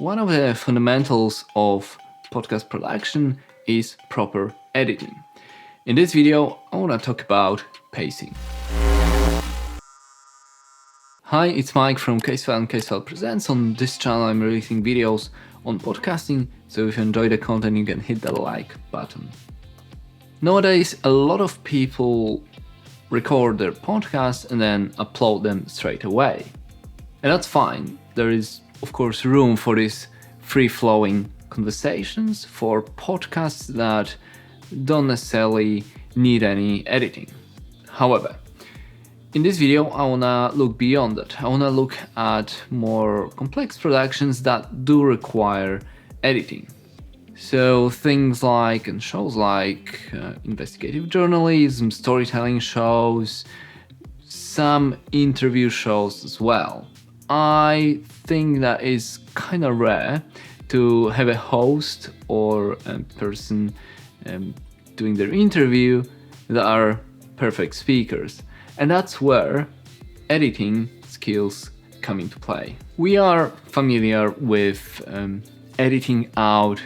One of the fundamentals of podcast production is proper editing. In this video, I want to talk about pacing. Hi, it's Mike from CaseFile and CaseFile Presents. On this channel, I'm releasing videos on podcasting, so if you enjoy the content, you can hit the like button. Nowadays, a lot of people record their podcasts and then upload them straight away. And that's fine. There is, of course, room for these free-flowing conversations, for podcasts that don't necessarily need any editing. However, in this video, I want to look beyond that. I want to look at more complex productions that do require editing. So things like, and shows like investigative journalism, storytelling shows, some interview shows as well. I think that is kind of rare to have a host or a person doing their interview that are perfect speakers. And that's where editing skills come into play. We are familiar with editing out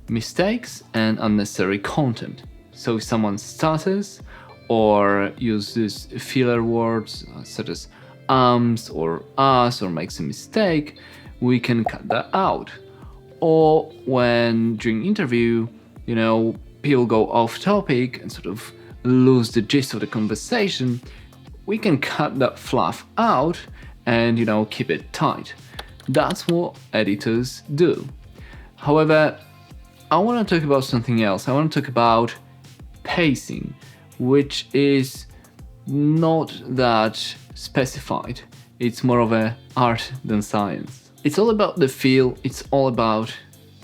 mistakes and unnecessary content. So if someone stutters or uses filler words such as or us or makes a mistake, we can cut that out. Or when during interview, people go off topic and sort of lose the gist of the conversation, we can cut that fluff out and keep it tight. That's what editors do. However, I want to talk about something else. I want to talk about pacing, which is not that specified. It's more of an art than science. It's all about the feel, it's all about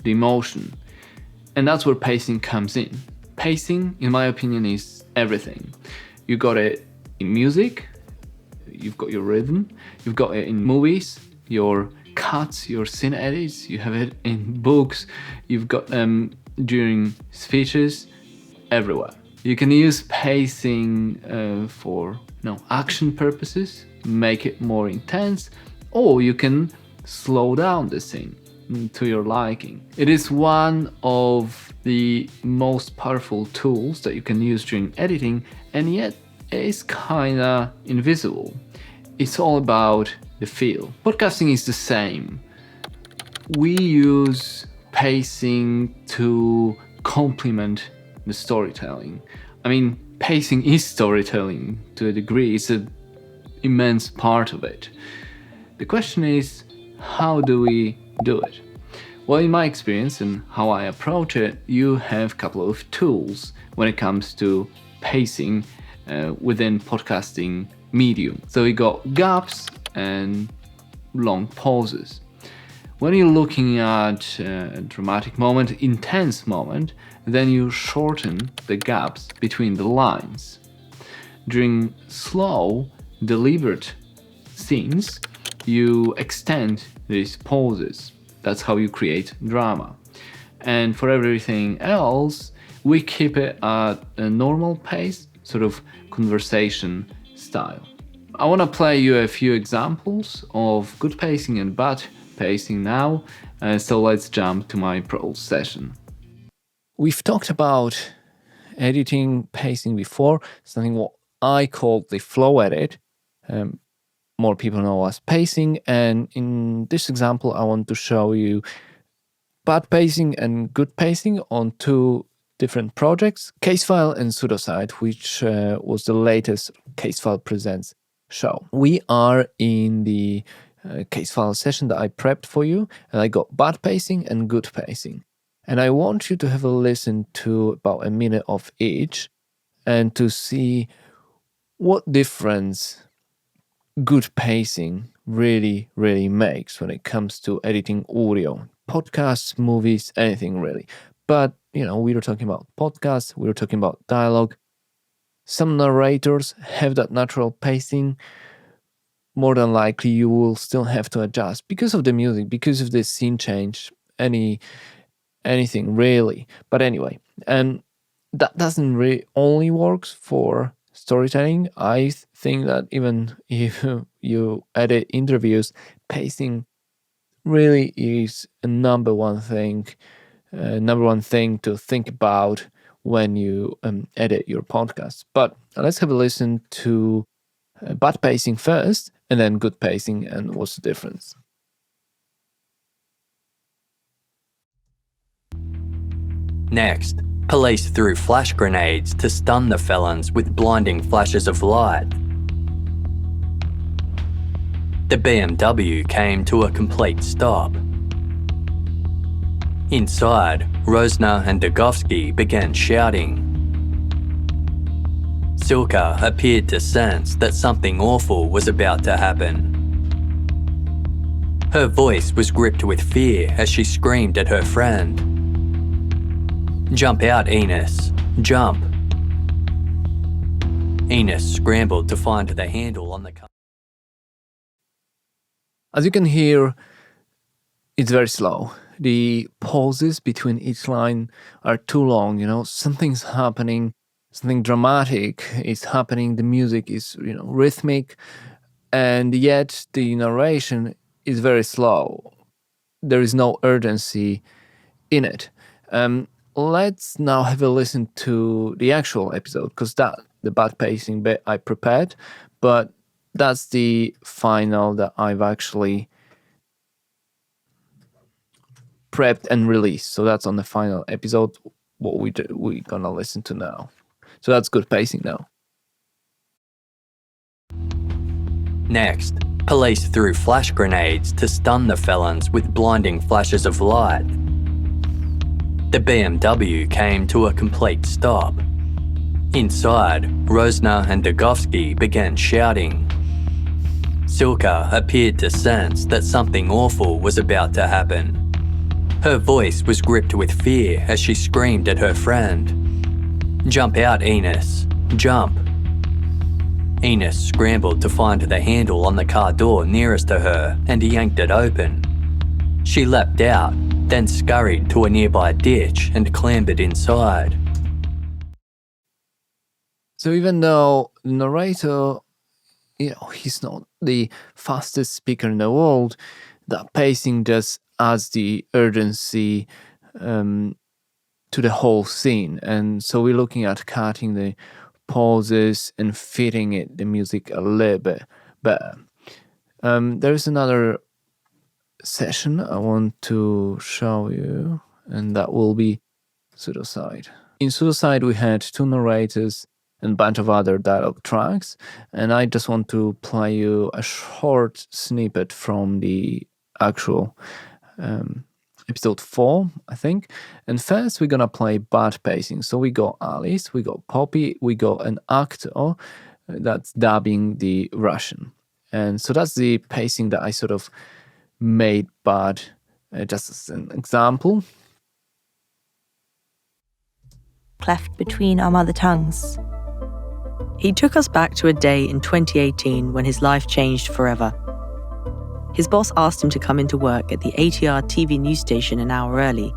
the emotion. And that's where pacing comes in. Pacing, in my opinion, is everything. You got it in music, you've got your rhythm, you've got it in movies, your cuts, your scene edits, you have it in books, you've got them during speeches, everywhere. You can use pacing for action purposes, make it more intense, or you can slow down the scene to your liking. It is one of the most powerful tools that you can use during editing, and yet it is kinda invisible. It's all about the feel. Podcasting is the same. We use pacing to complement the storytelling. I mean, pacing is storytelling to a degree. It's an immense part of it. The question is, how do we do it? Well, in my experience and how I approach it, you have a couple of tools when it comes to pacing within podcasting medium. So we got gaps and long pauses. When you're looking at a dramatic moment, intense moment, then you shorten the gaps between the lines. During slow, deliberate scenes, you extend these pauses. That's how you create drama. And for everything else, we keep it at a normal pace, sort of conversation style. I want to play you a few examples of good pacing and bad pacing now, so let's jump to my pro session. We've talked about editing pacing before, something what I call the flow edit. More people know as pacing, and in this example I want to show you bad pacing and good pacing on two different projects, CaseFile and Pseudosite, which was the latest CaseFile Presents show. We are in the CaseFile session that I prepped for you, and I got bad pacing and good pacing. And I want you to have a listen to about a minute of each and to see what difference good pacing really, really makes when it comes to editing audio, podcasts, movies, anything really. But, we were talking about podcasts, we were talking about dialogue. Some narrators have that natural pacing. More than likely, you will still have to adjust because of the music, because of the scene change, anything really. But anyway, that doesn't really only works for storytelling. I think that even if you edit interviews, pacing really is a number one thing to think about when you edit your podcast. But let's have a listen to bad pacing first, and then good pacing, and what's the difference. Next, police threw flash grenades to stun the felons with blinding flashes of light. The BMW came to a complete stop. Inside, Rosner and Dugovsky began shouting. Silka appeared to sense that something awful was about to happen. Her voice was gripped with fear as she screamed at her friend. "Jump out, Enos. Jump." Enos scrambled to find the handle on the car. As you can hear, it's very slow. The pauses between each line are too long, something's happening, something dramatic is happening, the music is, rhythmic, and yet the narration is very slow. There is no urgency in it. Let's now have a listen to the actual episode, because the bad pacing bit I prepared, but that's the final that I've actually prepped and released. So that's on the final episode, what we're gonna listen to now. So that's good pacing now. Next, police threw flash grenades to stun the felons with blinding flashes of light. The BMW came to a complete stop. Inside, Rosner and Dugovsky began shouting. Silka appeared to sense that something awful was about to happen. Her voice was gripped with fear as she screamed at her friend. "Jump out, Enos. Jump." Enos scrambled to find the handle on the car door nearest to her and yanked it open. She leapt out, then scurried to a nearby ditch and clambered inside. So even though the narrator, he's not the fastest speaker in the world, that pacing just adds the urgency to the whole scene. And so we're looking at cutting the pauses and fitting the music a little bit better. There's another session I want to show you, and that will be Pseudoside. In Pseudoside, we had two narrators and a bunch of other dialogue tracks, and I just want to play you a short snippet from the actual episode 4, I think. And first, we're gonna play bad pacing. So we got Alice, we got Poppy, we got an actor that's dubbing the Russian. And so that's the pacing that I sort of made bad, just as an example. Cleft between our mother tongues. He took us back to a day in 2018 when his life changed forever. His boss asked him to come into work at the ATR TV news station an hour early.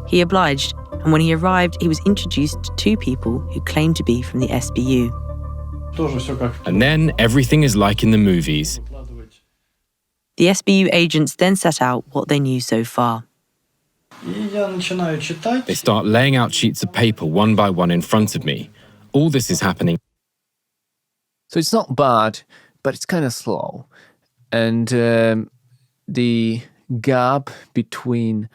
He obliged, and when he arrived, he was introduced to two people who claimed to be from the SBU. And then everything is like in the movies. The SBU agents then set out what they knew so far. They start laying out sheets of paper one by one in front of me. All this is happening. So it's not bad, but it's kind of slow. And the gap between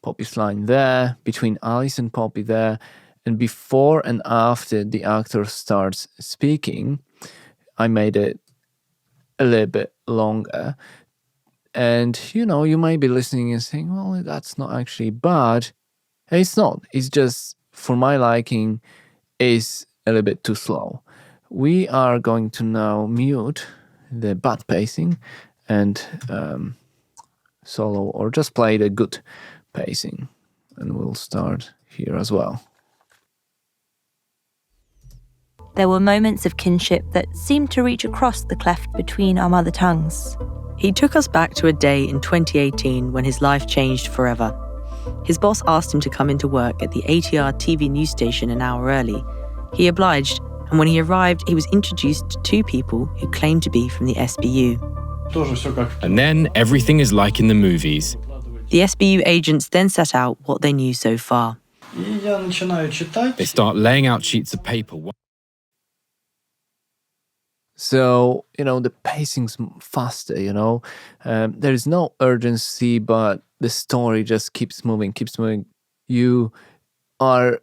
Poppy's line there, between Alice and Poppy there, and before and after the actor starts speaking, I made it a little bit longer. And, you might be listening and saying, well, that's not actually bad. And it's not. It's just, for my liking, is a little bit too slow. We are going to now mute the bad pacing and solo, or just play the good pacing. And we'll start here as well. There were moments of kinship that seemed to reach across the cleft between our mother tongues. He took us back to a day in 2018 when his life changed forever. His boss asked him to come into work at the ATR TV news station an hour early. He obliged, and when he arrived, he was introduced to two people who claimed to be from the SBU. And then everything is like in the movies. The SBU agents then set out what they knew so far. They start laying out sheets of paper. So, the pacing's faster, there is no urgency, but the story just keeps moving. You are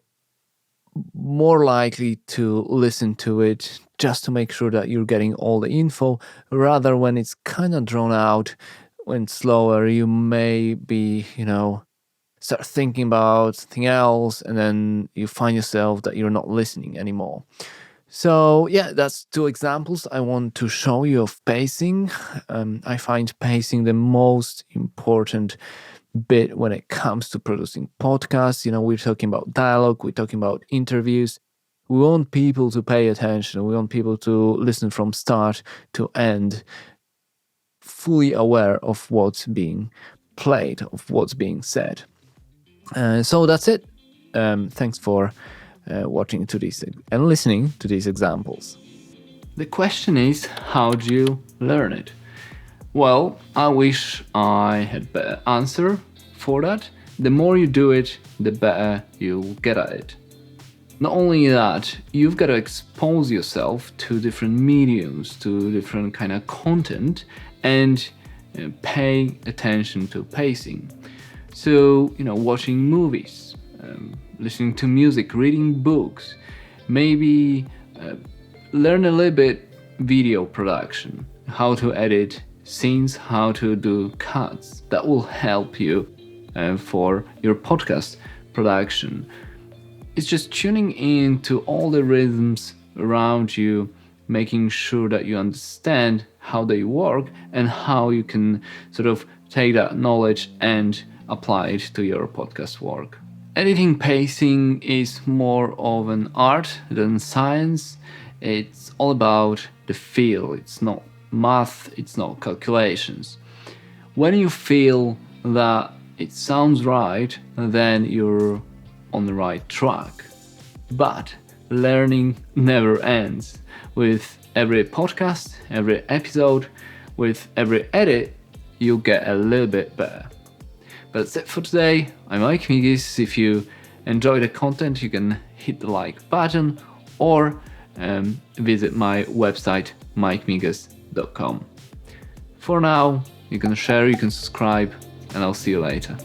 more likely to listen to it just to make sure that you're getting all the info, rather when it's kind of drawn out, when it's slower, you may be, start thinking about something else, and then you find yourself that you're not listening anymore. So yeah, that's two examples I want to show you of pacing. I find pacing the most important bit when it comes to producing podcasts. We're talking about dialogue, we're talking about interviews. We want people to pay attention. We want people to listen from start to end, fully aware of what's being played, of what's being said. So that's it. Thanks for watching to these and listening to these examples. The question is, how do you learn it? Well, I wish I had better answer for that. The more you do it, the better you'll get at it. Not only that, you've got to expose yourself to different mediums, to different kind of content, and pay attention to pacing. So, watching movies, listening to music, reading books, maybe learn a little bit video production, how to edit scenes, how to do cuts. That will help you for your podcast production. It's just tuning in to all the rhythms around you, making sure that you understand how they work and how you can sort of take that knowledge and apply it to your podcast work. Editing pacing is more of an art than science. It's all about the feel. It's not math, it's not calculations. When you feel that it sounds right, then you're on the right track. But learning never ends. With every podcast, every episode, with every edit, you'll get a little bit better. But that's it for today. I'm Mike Migas. If you enjoy the content, you can hit the like button or visit my website, mikemigas.com. For now, you can share, you can subscribe, and I'll see you later.